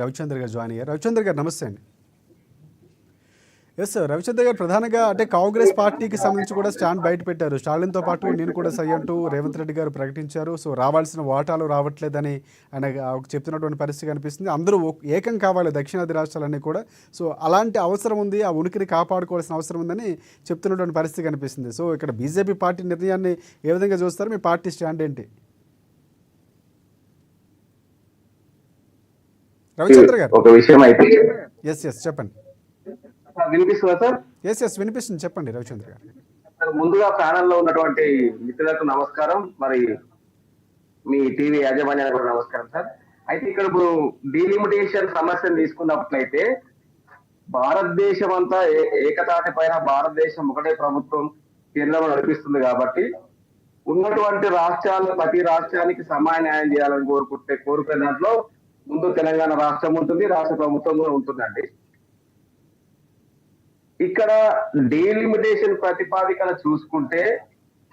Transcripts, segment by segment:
రవిచంద్ర గారు జాయిన్ అయ్యారు. రవిచంద్ర గారు నమస్తే అండి. ఎస్ సార్, రవిచంద్ర గారు ప్రధానంగా అంటే కాంగ్రెస్ పార్టీకి సంబంధించి కూడా స్టాండ్ బయట పెట్టారు. స్టాలిన్తో పాటు నేను కూడా సై అంటూ రేవంత్ రెడ్డి గారు ప్రకటించారు. సో రావాల్సిన వాటాలు రావట్లేదని ఆయన చెప్తున్నటువంటి పరిస్థితి కనిపిస్తుంది. అందరూ ఏకం కావాలి దక్షిణాది రాష్ట్రాలన్నీ కూడా. సో అలాంటి అవసరం ఉంది, ఆ ఉనికిని కాపాడుకోవాల్సిన అవసరం ఉందని చెప్తున్నటువంటి పరిస్థితి కనిపిస్తుంది. సో ఇక్కడ బీజేపీ పార్టీ నిర్ణయాన్ని ఏ విధంగా చూస్తారు? మీ పార్టీ స్టాండ్ ఏంటి? రవిచంద్ర గారు ఒక విషయం అయితే ఎస్ చెప్పండి. వినిపిస్తుందా సార్? ఎస్ వినిపిస్తుంది, చెప్పండి రవిచంద్ర గారు. ముందుగా ప్యానెల్లో ఉన్నటువంటి మిత్రులకు నమస్కారం, మరి మీ టీవీ యాజమాన్యానికి కూడా నమస్కారం సార్. అయితే ఇక్కడ ఇప్పుడు డీలిమిటేషన్ సమస్యను తీసుకున్నట్లయితే భారతదేశం అంతా ఏకతాటి పైన భారతదేశం ఒకటే ప్రభుత్వం కేంద్రంలో నడిపిస్తుంది కాబట్టి ఉన్నటువంటి రాష్ట్రాలు ప్రతి రాష్ట్రానికి సమాన న్యాయం చేయాలని కోరుకునే దాంట్లో ముందు తెలంగాణ రాష్ట్రం ఉంటుంది, రాష్ట్ర ప్రభుత్వం కూడా ఉంటుందండి. ఇక్కడ డీలిమిటేషన్ ప్రతిపాదికన చూసుకుంటే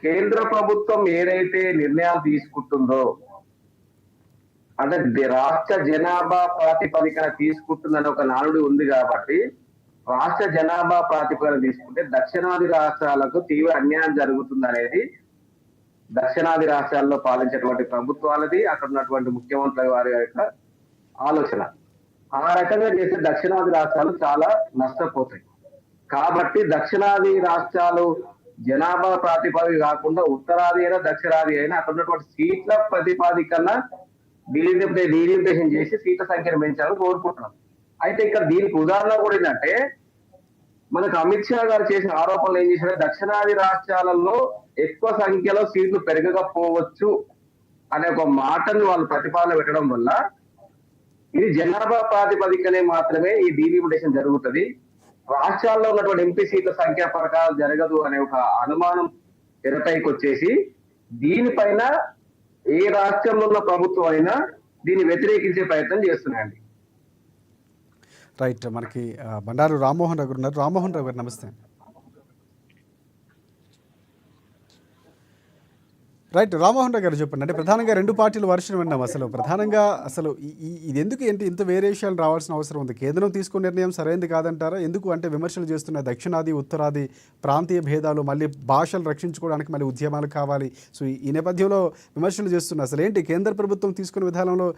కేంద్ర ప్రభుత్వం ఏదైతే నిర్ణయాలు తీసుకుంటుందో అంటే రాష్ట్ర జనాభా ప్రాతిపదికన తీసుకుంటుందని ఒక నానుడి ఉంది కాబట్టి రాష్ట్ర జనాభా ప్రాతిపదికన తీసుకుంటే దక్షిణాది రాష్ట్రాలకు తీవ్ర అన్యాయం జరుగుతుంది అనేది దక్షిణాది రాష్ట్రాల్లో పాలించేటువంటి ప్రభుత్వాలది, అక్కడ ఉన్నటువంటి ముఖ్యమంత్రి వారి యొక్క ఆలోచన. ఆ రకంగా చేస్తే దక్షిణాది రాష్ట్రాలు చాలా నష్టపోతాయి. కాబట్టి దక్షిణాది రాష్ట్రాలు జనాభా ప్రాతిపదిక కాకుండా ఉత్తరాది అయినా దక్షిణాది అయినా అక్కడ ఉన్నటువంటి సీట్ల ప్రతిపాదికన డీలిమిటేషన్ చేసి సీట్ల సంఖ్యను పెంచాలని కోరుకుంటున్నాం. అయితే ఇక్కడ దీనికి ఉదాహరణ కూడా ఏంటంటే మనకు అమిత్ షా గారు చేసిన ఆరోపణలు ఏం చేశారు, దక్షిణాది రాష్ట్రాలలో ఎక్కువ సంఖ్యలో సీట్లు పెరగకపోవచ్చు అనే ఒక మాటను వాళ్ళు ప్రతిపాదన పెట్టడం వల్ల ఇది జనాభా ప్రాతిపదికనే మాత్రమే ఈ డీలిమిటేషన్ జరుగుతుంది, రాష్ట్రాల్లో ఉన్నటువంటి ఎంపీ సీట్ల సంఖ్య ప్రకారం జరగదు అనే ఒక అనుమానం తెరపైకి వచ్చేసి దీనిపైన ఏ రాష్ట్రంలో ఉన్న ప్రభుత్వం అయినా దీన్ని వ్యతిరేకించే ప్రయత్నం చేస్తున్నాయండి. రైట్, మనకి బండారు రామ్మోహన్ రావు గారు ఉన్నారు. రామ్మోహన్ రావు గారు నమస్తే. రైట్, రామ్మోహన్ రావు గారు చెప్పండి. అంటే ప్రధానంగా రెండు పార్టీలు వర్షం విన్నాం. ప్రధానంగా ఇది ఎందుకు ఇంత వేరియేషన్ రావాల్సిన అవసరం ఉంది? కేంద్రం తీసుకున్న నిర్ణయం సరైనది కాదంటారా? ఎందుకు అంటే విమర్శలు చేస్తున్న దక్షిణాది ఉత్తరాది ప్రాంతీయ భేదాలు, మళ్ళీ భాషలు రక్షించుకోవడానికి మళ్ళీ ఉద్యమాలు కావాలి. సో ఈ నేపథ్యంలో విమర్శలు చేస్తున్నారు. అసలు ఏంటి కేంద్ర ప్రభుత్వం తీసుకున్న విధానంలో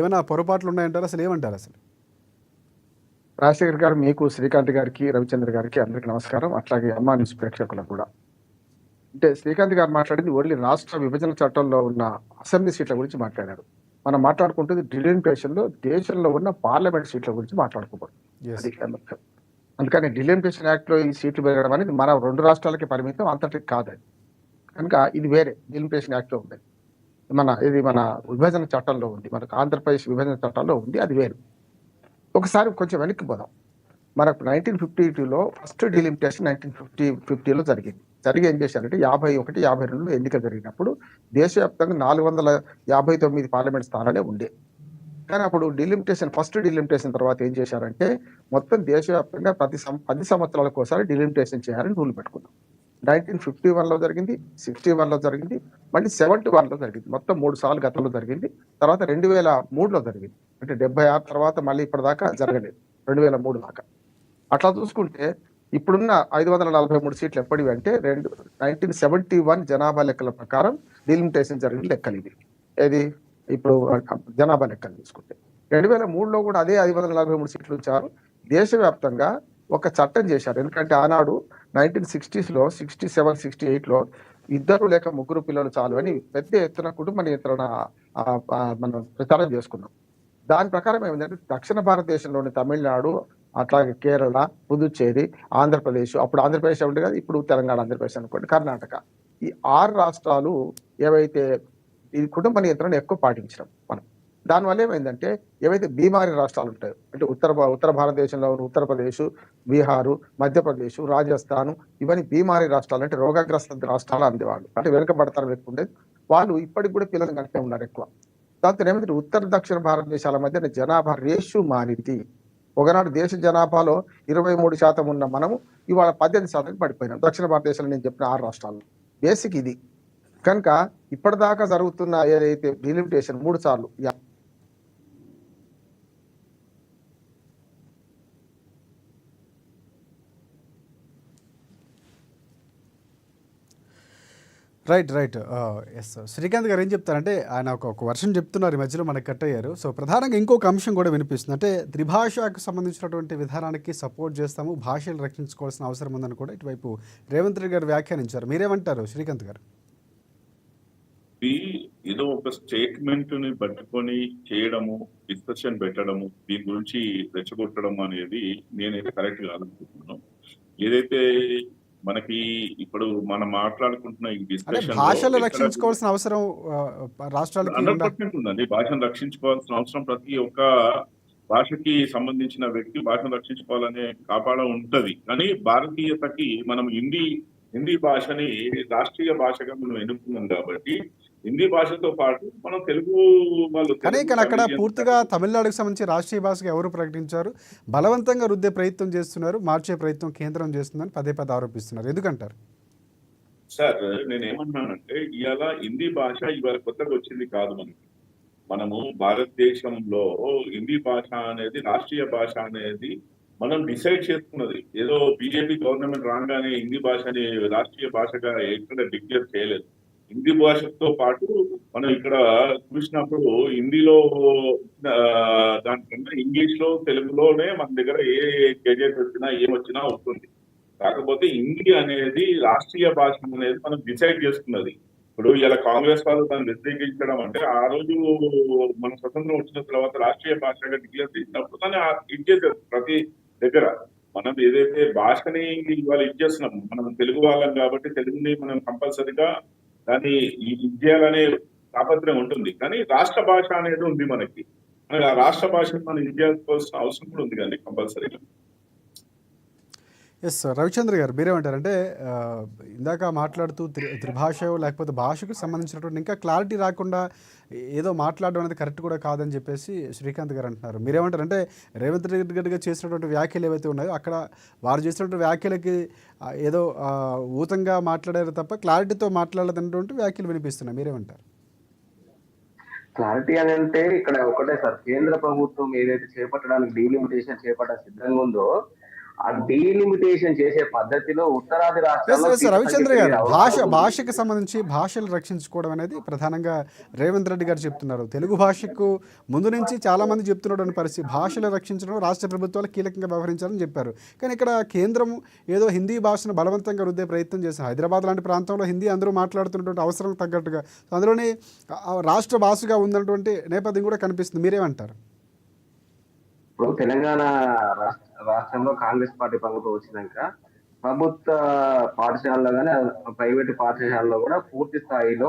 ఏమైనా పొరపాట్లు ఉన్నాయంటారా? అసలు ఏమంటారు? అసలు రాజశేఖర్ గారు, మీకు, శ్రీకాంత్ గారికి, రవిచంద్ర గారికి అందరికీ నమస్కారం. అట్లాగే అమ్మా న్యూస్ ప్రేక్షకులకు కూడా. అంటే శ్రీకాంత్ గారు మాట్లాడింది ఓన్లీ రాష్ట్ర విభజన చట్టంలో ఉన్న అసెంబ్లీ సీట్ల గురించి మాట్లాడారు. మనం మాట్లాడుకుంటుంది డిలిమిటేషన్ లో దేశంలో ఉన్న పార్లమెంట్ సీట్ల గురించి మాట్లాడుకోబోతుంది. అందుకని డిలిమిటేషన్ యాక్ట్ లో ఈ సీట్లు పెరగడం అనేది మన రెండు రాష్ట్రాలకి పరిమితం, అంతటికి కాదని. కనుక ఇది వేరే డిలిమిటేషన్ యాక్ట్ లో ఉంది, మన విభజన చట్టంలో ఉంది, మనకు ఆంధ్రప్రదేశ్ విభజన చట్టంలో ఉంది, అది వేరు. ఒకసారి కొంచెం వెనక్కి పోదాం. మనకు 1952లో ఫస్ట్ డిలిమిటేషన్ 1950లో జరిగి ఏం చేశారంటే 51, 52లో ఎన్నిక జరిగినప్పుడు దేశవ్యాప్తంగా 459 పార్లమెంట్ స్థానాలే ఉండే. కానీ అప్పుడు ఫస్ట్ డిలిమిటేషన్ తర్వాత ఏం చేశారంటే మొత్తం దేశవ్యాప్తంగా 10 సంవత్సరాలకు ఒకసారి డిలిమిటేషన్ చేయాలని రూల్ పెట్టుకున్నాం. 1951లో జరిగింది, 61లో జరిగింది, మళ్ళీ 71లో జరిగింది. మొత్తం 3 సార్లు గతంలో జరిగింది. తర్వాత 2003లో జరిగింది. అంటే 76 తర్వాత మళ్ళీ ఇప్పటిదాకా జరగలేదు, 2003 దాకా. అట్లా చూసుకుంటే ఇప్పుడున్న 543 సీట్లు ఎప్పటివి అంటే 1971 జనాభా లెక్కల ప్రకారం డిలిమిటేషన్ జరిగిన లెక్కలు ఇవి. ఏది ఇప్పుడు జనాభా లెక్కలు తీసుకుంటే 2003లో కూడా అదే 543 సీట్లు ఉంచారు. దేశవ్యాప్తంగా ఒక చట్టం చేశారు. ఎందుకంటే ఆనాడు 1960స్లో 67, 68లో 2 లేక 3 పిల్లలు చాలు అని పెద్ద ఎత్తున కుటుంబ నియంత్రణ మనం ప్రచారం చేసుకున్నాం. దాని ప్రకారం ఏమైందంటే దక్షిణ భారతదేశంలోని తమిళనాడు, అట్లాగే కేరళ, పుదుచ్చేరి, ఆంధ్రప్రదేశ్, అప్పుడు ఆంధ్రప్రదేశ్ ఉండే కదా, ఇప్పుడు తెలంగాణ, ఆంధ్రప్రదేశ్ అనుకోండి, కర్ణాటక, ఈ 6 రాష్ట్రాలు ఏవైతే ఈ కుటుంబ నియంత్రణ ఎక్కువ పాటించడం మనం. దానివల్ల ఏమైందంటే ఏవైతే బీమారి రాష్ట్రాలు ఉంటాయో అంటే ఉత్తర భారతదేశంలో ఉత్తరప్రదేశ్, బీహారు, మధ్యప్రదేశ్, రాజస్థాన్, ఇవన్నీ బీమారి రాష్ట్రాలు, అంటే రోగగ్రస్త రాష్ట్రాలు అందేవాళ్ళు, అంటే వెనుకబడతారు ఎక్కువ ఉండేది. వాళ్ళు ఇప్పటికి కూడా పిల్లలు కంటే ఉన్నారు ఎక్కువ. దాంతో ఏమైతే ఉత్తర దక్షిణ భారతదేశాల మధ్య జనాభా రేషియో మారింది. ఒకనాడు దేశ జనాభాలో 23% ఉన్న మనము ఇవాళ 18% పడిపోయినాం దక్షిణ భారతదేశంలో నేను చెప్పిన 6 రాష్ట్రాల్లో. బేసిక్ ఇది. కనుక ఇప్పటిదాకా జరుగుతున్న ఏదైతే డిలిమిటేషన్ 3 సార్లు రైట్. రైట్. యెస్. శ్రీకాంత్ గారు ఏం చెప్తారంటే ఆయన ఒక వర్షన్ చెప్తున్నారు. ఈ మధ్యలో మనకు కట్ అయ్యారు. సో, ప్రధానంగా ఇంకొక అంశం కూడా వినిపిస్తుంది. అంటే త్రిభాషకు సంబంధించినటువంటి విధానానికి సపోర్ట్ చేస్తాము. భాషలు రక్షించుకోవాల్సిన అవసరం ఉందని కూడా ఇటువైపు రేవంత్ రెడ్డి గారు వ్యాఖ్యానించారు. మీరేమంటారు శ్రీకాంత్ గారు? ఇది ఏదో ఒక స్టేట్మెంట్ ని పట్టుకొని చేయడము, డిస్కషన్ పెట్టడము, దీని గురించి రెచ్చగొట్టడం అనేది నేనైతే కరెక్ట్ కాదనుకుంటున్నాను. ఏదైతే మనకి ఇప్పుడు మనం మాట్లాడుకుంటున్న ఈ అంటే డిస్కషన్ లో భాషలు ఎక్కడ రక్షించుకోవాల్సిన అవసరం రాష్ట్రాలకి 100% ఉందండి. భాషను రక్షించుకోవాల్సిన అవసరం ప్రతి ఒక్క భాషకి సంబంధించిన వ్యక్తి భాషను రక్షించుకోవాలనే కాపాడ ఉంటది. కానీ భారతీయతకి మనం హిందీ భాషని రాష్ట్రీయ భాషగా మనం ఎన్నుకున్నాం కాబట్టి హిందీ భాషతో పాటు మనం తెలుగు వాళ్ళు కానీ తెలుగు అక్కడ కమిడియన్స్ పూర్తిగా తమిళనాడుకు సంబంధించి రాష్ట్రీయ భాషగా ఎవరు ప్రకటించారు? బలవంతంగా రుద్దే ప్రయత్నం చేస్తున్నారు. మార్చే ప్రయత్నం కేంద్రం చేస్తుందని పదే పదే ఆరోపిస్తున్నారు. ఎందుకంటారు? సార్ నేనేమంటున్నానంటే ఇవాళ హిందీ భాష ఇవాళ కొత్తగా వచ్చింది కాదు మనకి. మనము భారతదేశంలో హిందీ భాష అనేది రాష్ట్రీయ భాష అనేది మనం డిసైడ్ చేసుకున్నది. ఏదో బీజేపీ గవర్నమెంట్ రాగానే హిందీ భాషని రాష్ట్రీయ భాషగా ఎక్కడ డిక్లేర్ చేయలేదు. హిందీ భాషతో పాటు మనం ఇక్కడ చూసినప్పుడు హిందీలో దానికన్నా ఇంగ్లీష్ లో తెలుగులోనే మన దగ్గర ఏ గెజెట్ వచ్చినా ఏమొచ్చినా వస్తుంది. కాకపోతే హిందీ అనేది రాష్ట్రీయ భాష అనేది మనం డిసైడ్ చేసుకున్నది. ఇప్పుడు ఇలా కాంగ్రెస్ వాళ్ళు దాన్ని వ్యతిరేకించడం అంటే ఆ రోజు మన స్వతంత్రం వచ్చిన తర్వాత రాష్ట్రీయ భాషగా డిక్లేర్ చేసినప్పుడు దాన్ని ఇచ్చేసారు ప్రతి దగ్గర. మనం ఏదైతే భాషని ఇవాళ ఇచ్చేస్తున్నాం, మనం తెలుగు వాళ్ళం కాబట్టి తెలుగుని మనం కంపల్సరిగా దాన్ని ఇచ్చేయాలనే తాపత్రయం ఉంటుంది. కానీ రాష్ట్ర భాష అనేది ఉంది మనకి. ఆ రాష్ట్ర భాషను మనం ఇచ్చేయాల్సిన అవసరం కూడా ఉంది కానీ కంపల్సరీగా. ఎస్ రవిచంద్ర గారు మీరేమంటారంటే ఇందాక మాట్లాడుతూ త్రిభాష లేకపోతే భాషకు సంబంధించినటువంటి ఇంకా క్లారిటీ రాకుండా ఏదో మాట్లాడడం అనేది కరెక్ట్ కూడా కాదని చెప్పేసి శ్రీకాంత్ గారు అంటున్నారు. మీరేమంటారంటే రేవంత్ రెడ్డి గారిగా చేసినటువంటి వ్యాఖ్యలు ఏవైతే ఉన్నాయో అక్కడ వారు చేసినటువంటి వ్యాఖ్యలకి ఏదో ఊతంగా మాట్లాడారు తప్ప క్లారిటీతో మాట్లాడదన్నటువంటి వ్యాఖ్యలు వినిపిస్తున్నాయి. మీరేమంటారు? క్లారిటీ అని అంటే ఇక్కడ ఒకటే సార్, కేంద్ర ప్రభుత్వం ఏదైతే చేపట్టడానికి డీలిమిటేషన్ చేపట్ట సిద్ధంగా ఉందో ఆ డీలిమిటేషన్ చేసే పద్ధతిలో ఉత్తరాది రాష్ట్రాల్లో రవిచంద్ర గారు భాషకు సంబంధించి భాషలు రక్షించుకోవడం అనేది ప్రధానంగా రేవంత్ రెడ్డి గారు చెప్తున్నారు. తెలుగు భాషకు ముందు నుంచి చాలా మంది చెప్తున్నటువంటి పరిస్థితి భాషలు రక్షించడం రాష్ట్ర ప్రభుత్వాలు కీలకంగా వ్యవహరించాలని చెప్పారు. కానీ ఇక్కడ కేంద్రం ఏదో హిందీ భాషను బలవంతంగా రుద్దే ప్రయత్నం చేశారు. హైదరాబాద్ లాంటి ప్రాంతంలో హిందీ అందరూ మాట్లాడుతున్నటువంటి అవసరం తగ్గట్టుగా అందులోనే రాష్ట్ర భాషగా ఉన్నటువంటి నేపథ్యం కూడా కనిపిస్తుంది. మీరేమంటారు? ఇప్పుడు తెలంగాణ రాష్ట్రంలో కాంగ్రెస్ పార్టీ ప్రభుత్వం వచ్చినాక ప్రభుత్వ పాఠశాలలో కానీ ప్రైవేట్ పాఠశాలలో కూడా పూర్తి స్థాయిలో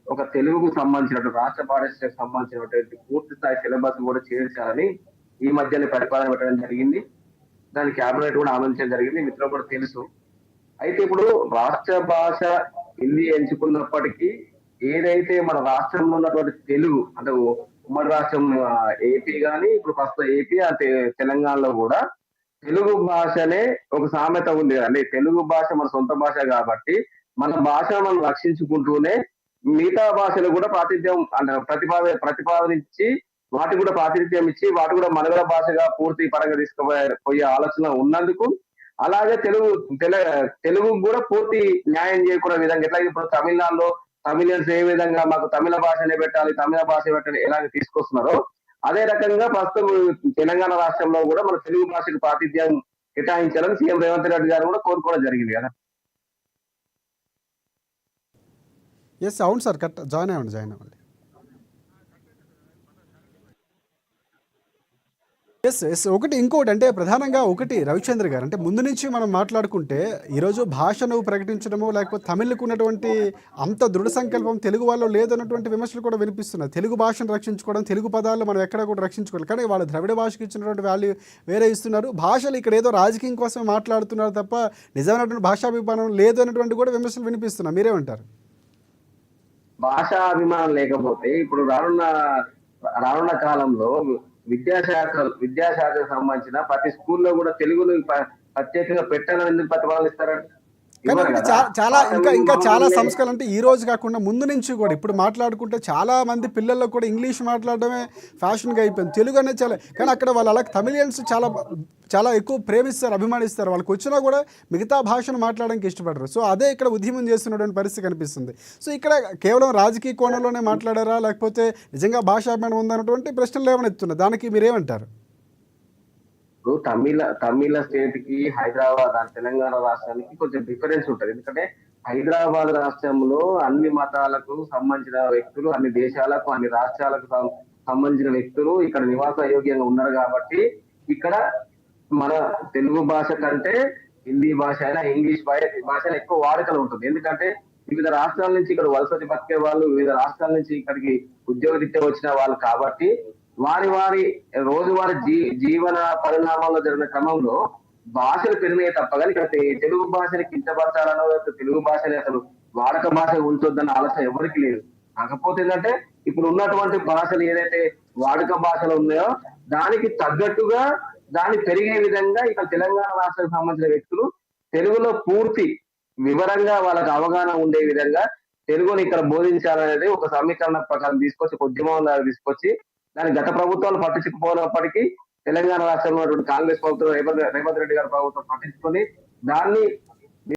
ఒక తెలుగుకు సంబంధించినటువంటి రాష్ట్ర పాఠశాలకు సంబంధించినటువంటి పూర్తి స్థాయి సిలబస్ కూడా చేర్చాలని ఈ మధ్యలో ప్రతిపాదన పెట్టడం జరిగింది. దాని క్యాబినెట్ కూడా ఆమోదించడం జరిగింది. మిత్రులు కూడా తెలుసు. అయితే ఇప్పుడు రాష్ట్ర భాష హిందీ ఎంచుకున్నప్పటికీ ఏదైతే మన రాష్ట్రంలో ఉన్నటువంటి తెలుగు అంటే ఉమ్మడి రాష్ట్రం ఏపీ కానీ ఇప్పుడు ప్రస్తుతం ఏపీ తెలంగాణలో కూడా తెలుగు భాషనే ఒక సామెత ఉంది కదండి. తెలుగు భాష మన సొంత భాష కాబట్టి మన భాషను మనం రక్షించుకుంటూనే మిగతా భాషలు కూడా ప్రాతినిధ్యం అంటే ప్రతిపాదనించి వాటికి కూడా ప్రాతినిధ్యం ఇచ్చి వాటి కూడా మనుగడ భాషగా పూర్తి పరంగా తీసుకుపోయే ఆలోచన ఉన్నందుకు అలాగే తెలుగు కూడా పూర్తి న్యాయం చేయకునే విధంగా ఎట్లా ఇప్పుడు తమిళనాడులో తమిళియన్స్ ఏ విధంగా మాకు తమిళ భాషనే పెట్టాలి తమిళ భాష పెట్టాలి ఎలాగ తీసుకొస్తున్నారో అదే రకంగా ప్రస్తుతం తెలంగాణ రాష్ట్రంలో కూడా మన తెలుగు భాషకు ప్రాతినిధ్యం కేటాయించాలని సీఎం రేవంత్ రెడ్డి గారు కూడా కోరుకోవడం జరిగింది కదా. ఎస్ అవును సార్ కరెక్ట్. జాయిన్ అవ్వండి. ఎస్ ఒకటి ఇంకోటి అంటే ప్రధానంగా ఒకటి రవిచంద్ర గారు అంటే ముందు నుంచి మనం మాట్లాడుకుంటే ఈరోజు భాషను ప్రకటించడము లేకపోతే తమిళకు ఉన్నటువంటి అంత దృఢ సంకల్పం తెలుగు వాళ్ళు లేదన్నటువంటి విమర్శలు కూడా వినిపిస్తున్నాయి. తెలుగు భాషను రక్షించుకోవడం తెలుగు పదాలు మనం ఎక్కడ కూడా రక్షించుకోవాలి. కానీ వాళ్ళు ద్రవిడ భాషకు ఇచ్చినటువంటి వాల్యూ వేరే ఇస్తున్నారు. భాషలు ఇక్కడ ఏదో రాజకీయం కోసం మాట్లాడుతున్నారు తప్ప నిజమైనటువంటి భాషాభిమానం లేదు అన్నటువంటి కూడా విమర్శలు వినిపిస్తున్నాయి. మీరేమంటారు? భాషాభిమానం లేకపోతే ఇప్పుడు రానున్న కాలంలో విద్యాశాఖకు సంబంధించిన ప్రతి స్కూల్లో కూడా తెలుగును ప్రత్యేకంగా పెట్టాలని ఎందుకు ప్రతిపాదన ఇస్తారండి? కానీ ఇవ్వరు ఒకటి కదా. చాలా భాష ఇంకా చాలా విభాగంలో సంస్కరణలు అంటే ఈ రోజు కాకుండా ముందు నుంచి కూడా ఇప్పుడు మాట్లాడుకుంటే చాలా మంది పిల్లల్లో కూడా ఇంగ్లీష్ మాట్లాడడమే ఫ్యాషన్గా అయిపోయింది. తెలుగు అనేది చాలా, కానీ అక్కడ వాళ్ళు అలా తమిళియన్స్ చాలా చాలా ఎక్కువ ప్రేమిస్తారు, అభిమానిస్తారు. వాళ్ళకి వచ్చినా కూడా మిగతా భాషను మాట్లాడడానికి ఇష్టపడరు. సో అదే ఇక్కడ ఉద్యమం చేస్తున్నటువంటి పరిస్థితి కనిపిస్తుంది. సో ఇక్కడ కేవలం రాజకీయ కోణంలోనే మాట్లాడారా, లేకపోతే నిజంగా భాషాభిమానం ఉందన్నటువంటి ప్రశ్నలు లేవనెత్తున్నారు. దానికి మీరేమంటారు? ఇప్పుడు తమిళ స్టేట్ కి హైదరాబాద్ తెలంగాణ రాష్ట్రానికి కొంచెం డిఫరెన్స్ ఉంటది. ఎందుకంటే హైదరాబాద్ రాష్ట్రంలో అన్ని మతాలకు సంబంధించిన వ్యక్తులు, అన్ని దేశాలకు, అన్ని రాష్ట్రాలకు సంబంధించిన వ్యక్తులు ఇక్కడ నివాస యోగ్యంగా ఉన్నారు కాబట్టి ఇక్కడ మన తెలుగు భాష కంటే హిందీ భాష అయినా ఇంగ్లీష్ భాష ఎక్కువ వాడుకలు ఉంటుంది. ఎందుకంటే వివిధ రాష్ట్రాల నుంచి ఇక్కడ వలస వచ్చి బతికే వాళ్ళు, వివిధ రాష్ట్రాల నుంచి ఇక్కడికి ఉద్యోగరీత్యా వచ్చిన వాళ్ళు కాబట్టి వారి రోజువారి జీవన పరిణామాల్లో జరిగిన క్రమంలో భాషలు పెరిగినాయి తప్ప కానీ ఇక్కడ తెలుగు భాషని కించపరచాలనో, తెలుగు భాషని అసలు వాడక భాష ఉంచొద్దన్న ఆలోచన ఎవరికి లేదు. కాకపోతే ఏంటంటే ఇప్పుడు ఉన్నటువంటి భాషలు ఏదైతే వాడుక భాషలు ఉన్నాయో దానికి తగ్గట్టుగా దాన్ని పెరిగే విధంగా ఇక్కడ తెలంగాణ రాష్ట్రానికి సంబంధించిన వ్యక్తులు తెలుగులో పూర్తి వివరంగా వాళ్ళకి అవగాహన ఉండే విధంగా తెలుగుని ఇక్కడ బోధించాలనేది ఒక సమీకరణ ప్రకారం తీసుకొచ్చి, ఒక ఉద్యమం తీసుకొచ్చి దాని గత ప్రభుత్వాలు పట్టించుకుపోయినప్పటికీ తెలంగాణ రాష్ట్రంలో ఉన్నటువంటి కాంగ్రెస్ ప్రభుత్వం, రేవంత్ రెడ్డి గారి ప్రభుత్వం పట్టించుకొని దాన్ని